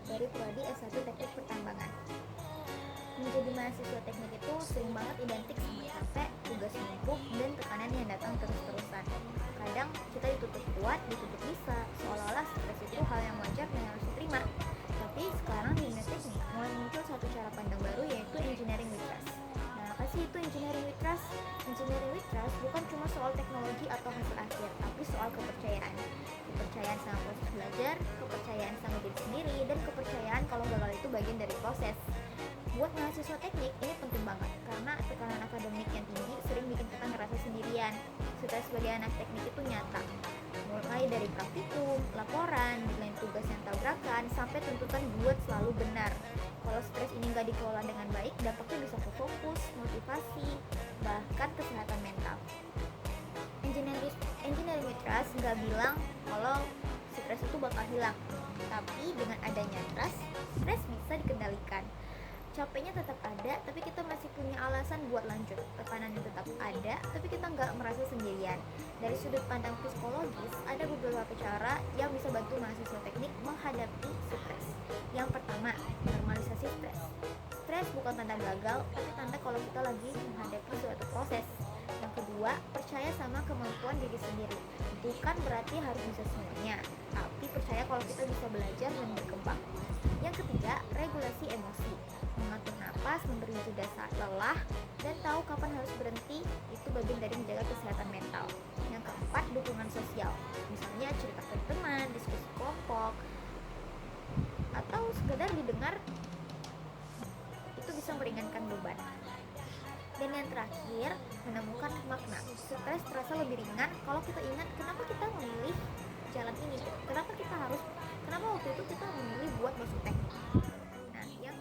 dari prodi S1 Teknik Pertambangan. Menjadi mahasiswa teknik itu sering banget identik sama capek, tugas numpuk, dan tekanan yang datang terus-terusan. Kadang kita dituntut kuat, dituntut bisa, seolah-olah stres itu hal yang wajar dan harus diterima. Tapi sekarang di dunia teknik mulai muncul satu cara pandang baru, yaitu engineering with trust. Nah, apa sih itu engineering with trust? Engineering with trust bukan cuma soal teknologi atau hasil akhir, tapi soal kepercayaan. Kepercayaan sama proses belajar, kepercayaan sama diri sendiri, dan kepercayaan kalau gagal itu bagian dari proses. Buat mahasiswa teknik ini penting banget karena tekanan akademik yang tinggi sering bikin kita ngerasa sendirian. Stres sebagai anak teknik itu nyata, mulai dari praktikum, laporan, deadline tugas yang tabrakan, sampai tuntutan buat selalu benar. Kalau stres ini nggak dikelola dengan baik, dampaknya bisa ke fokus, motivasi, bahkan kesehatan mental. Engineering with trust nggak bilang kalau stres itu bakal hilang, tapi dengan adanya trust, stres bisa dikendalikan. Capeknya tetap ada, tapi kita masih punya alasan buat lanjut. Tekanannya tetap ada, tapi kita nggak merasa sendirian. Dari sudut pandang psikologis, ada beberapa cara yang bisa bantu mahasiswa teknik menghadapi stres. Yang pertama, normalisasi stres. Stres bukan tanda gagal, tapi tanda kalau kita lagi menghadapi suatu proses. Yang kedua, percaya sama kemampuan diri sendiri. Bukan berarti harus bisa semuanya, tapi percaya kalau kita bisa belajar dan berkembang. Yang ketiga, regulasi emosi. Mengatur napas, memberi jeda saat lelah, dan tahu kapan harus berhenti, itu bagian dari menjaga kesehatan mental. Yang keempat, dukungan sosial. Misalnya cerita ke teman, diskusi kelompok, atau sekedar didengar, itu bisa meringankan beban. Dan yang terakhir, menemukan makna. Stres terasa lebih ringan kalau kita ingat kenapa kita memilih jalan ini, kenapa waktu itu kita memilih buat masuk teknik. Nah, yang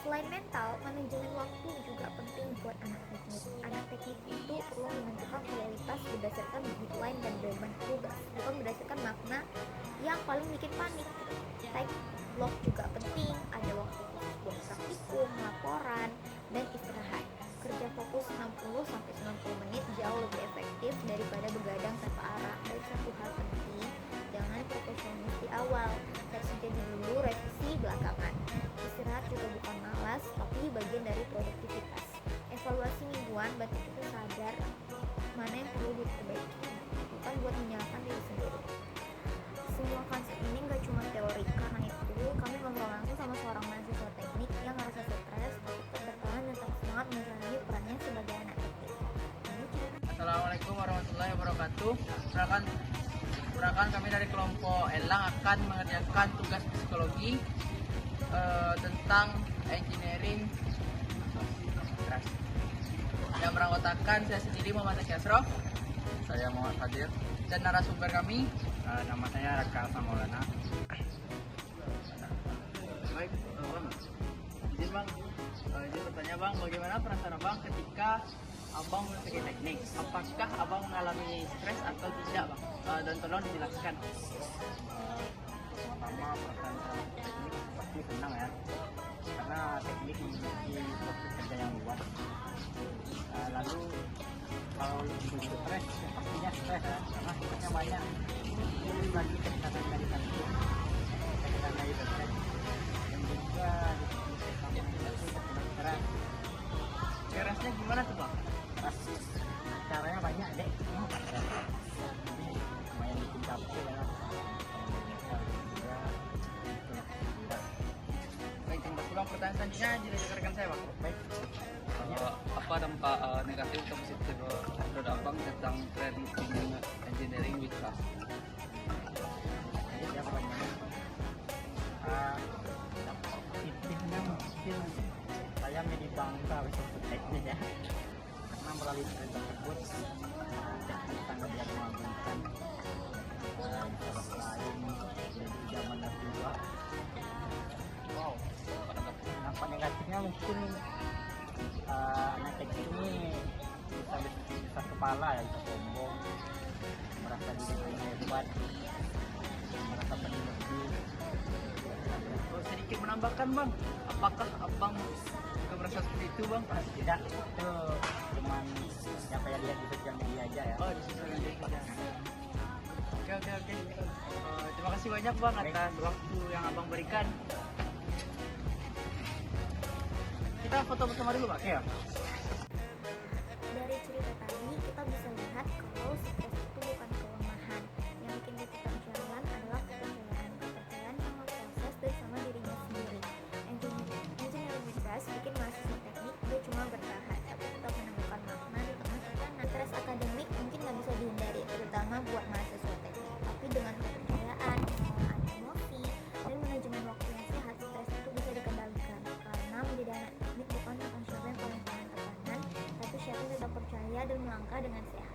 selain mental, manajemen waktu juga penting buat anak teknik. Anak teknik itu perlu menentukan prioritas berdasarkan deadline dan beban tugas, bukan berdasarkan makna yang paling bikin panik. Time block juga penting, ada waktu khusus buat praktikum, laporan, dan istirahat. Kerja fokus 60-90 menit jauh lebih efektif daripada begadang tanpa arah. Dan satu hal penting, jangan perfeksionis di awal, kasih jadi dulu, revisi belakangan. Istirahat juga bukan malas, tapi bagian dari produktivitas. Evaluasi mingguan bantu kita sadar mana yang perlu diperbaiki, bukan buat menyalahkan diri sendiri. Semua konsep ini gak cuma teori, karena itu kami ngobrol langsung sama seorang mahasiswa teknik yang ngerasa stres, tapi tetap bertahan dan tetap semangat menjalani perannya sebagai anak teknik. Assalamualaikum warahmatullahi wabarakatuh. Perkenalkan kami dari kelompok Elang akan mengerjakan tugas psikologi tentang engineering yang beranggotakan saya sendiri Muhammad Syasrof, Saya Muhammad Hadir. dan narasumber kami. Nama saya Raka Samolana. Baik, Bang. Izin bertanya Bang, bagaimana perasaan Abang ketika Abang memasuki teknik? Apakah Abang mengalami stres atau tidak, Bang? Dan tolong dijelaskan. Pertama, perasaan saya teknik pasti senang ya, karena teknik memiliki proses kerja yang luas. Lalu kalau lebih stres, ya pastinya stres ya, karena stresnya banyak. Belum lagi kegiatan dari kantor, kegiatan dari dosen, dan juga keras. Kerasnya gimana tuh, Bang? Keras caranya banyak deh. Jadi lumayan bikin capek ya. Baik, tempat pulang pertanyaan selanjutnya direkan saya, Bang. Baik. Apa dampak negatif atau positif menurut Abang tentang tren engineering with trust? Jadi dia pertanyaan positifnya mungkin saya menjadi bangga untuk teknik ya, karena melalui tren tersebut teknik sangat yang mengagumkan. Bisa bersaing di zaman kedua. Wow. Dampak negatifnya mungkin anak teknik ini bisa kepala ya, bisa sombong, merasa dirinya hebat, merasa penting lebih. Sedikit menambahkan, Bang. Apakah Abang juga merasa seperti itu, Bang? Tidak, itu cuman yang saya lihat di sosial media aja ya. Oh, di sosial media. Oke. Terima kasih banyak Bang atas waktu yang Abang berikan. Kita foto bersama dulu Pak. Ya. Dari cerita tadi kita bisa lihat kalau stres itu bukan kelemahan. Yang bikin kita jalan adalah kepercayaan sama proses dan sama dirinya sendiri. Engineering stress bikin mahasiswa teknik dia cuma bertahan, tapi tetap menemukan makna di tengah tekanan. Stres akademik mungkin nggak bisa dihindari, terutama buat mahasiswa teknik. Tapi dengan kepercayaan, pengelolaan emosi, dan manajemen waktu yang sehat, stres itu bisa dikendalikan. Karena menjadi anak teknik bukan tentang siapa yang paling tahan tekanan, tapi siapa yang tetap percaya dan melangkah dengan sehat.